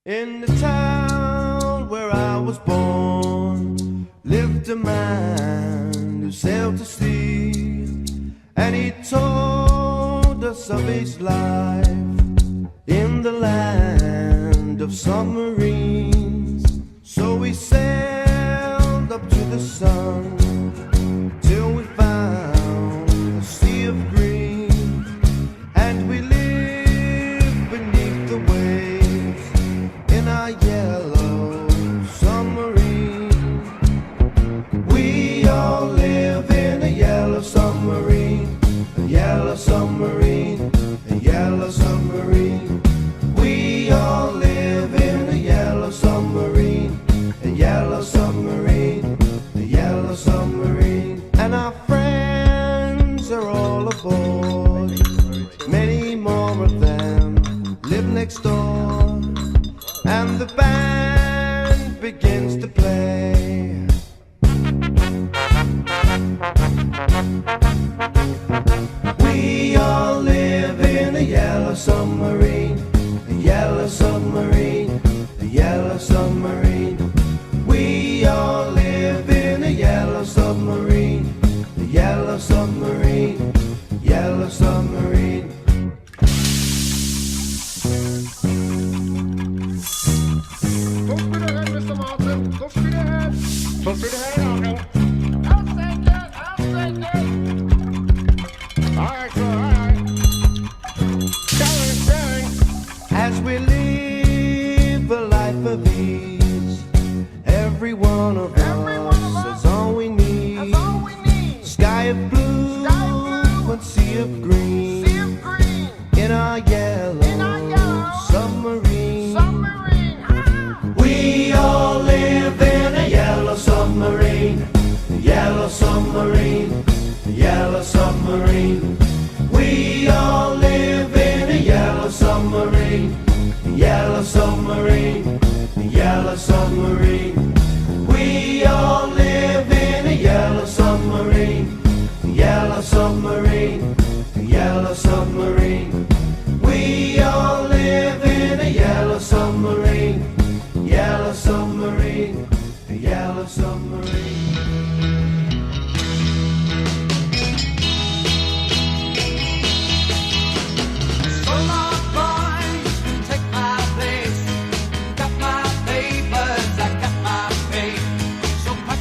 In the town where I was born lived a man who sailed to sea, and he told us of his life in the land of submarines. So we sailed up to the sun till we found a sea of green, and we lived beneath the waves in our yellow submarine. We all live in a yellow submarine, a yellow submarine, a yellow submarine. We all live in a yellow submarine, a yellow submarine, a yellow submarine. And our friends are all aboard. Many more of them live next door, and the band begins to play. We all live in a yellow submarine, a yellow submarine, a yellow submarine. We all live in a yellow submarine, a yellow submarine, yellow submarine. Go straight ahead, Mr. Martin. Go straight ahead. Go straight ahead, Uncle. I'll take it. I'll take it. All right, sir. All right. Carry. As we live a life of ease, every one of us has all we need. That's all we need. Sky of blue, Sky of blue, and sea of green, sea of green, in our yellow submarine. submarine. Ah. We all live in a yellow submarine, a yellow submarine, a yellow submarine. We all live in a yellow submarine, a yellow submarine, a yellow submarine. We all live in a yellow submarine, a yellow submarine, a yellow submarine. We all live in a yellow submarine, yellow submarine, a yellow submarine. So long, boys, take my place. Got my papers, I got my pay. So pack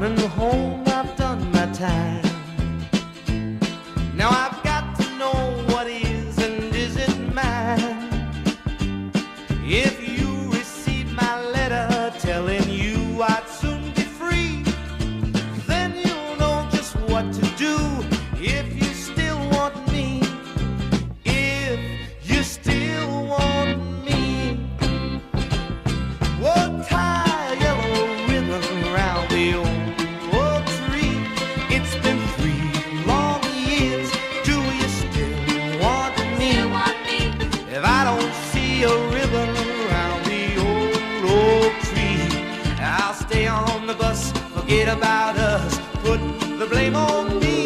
coming home, I've done my time. Now I've got to know what is and isn't mine. If you receive my letter telling you I'd soon be free, then you'll know just what to do. If you still want me, if you still want me, well, tie a yellow ribbon around the old tree. It's been 3 long years. Do you still want me? If I don't see a ribbon around the old tree, I'll stay on the bus, forget about us, put the blame on me.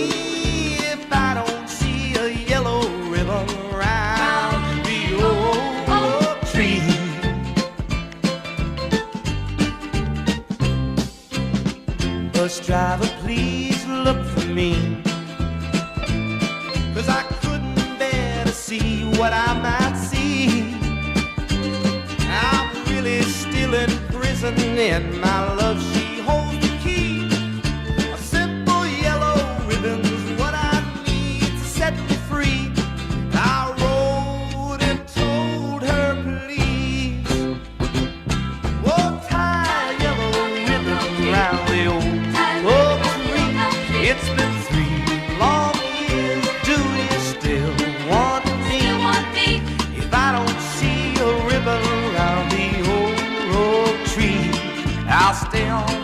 If I don't see a yellow ribbon around the old tree. Bus driver, please look for me, 'cause I couldn't bear to see what I might see. I'm really still in prison, and my love, she holds the key. A simple yellow ribbon's what I need to set me free. I wrote and told her, please, oh, tie a yellow ribbon around the old tree. It's been 3 long years. Do you still want me? If I don't see a ribbon around the old tree, I'll stay on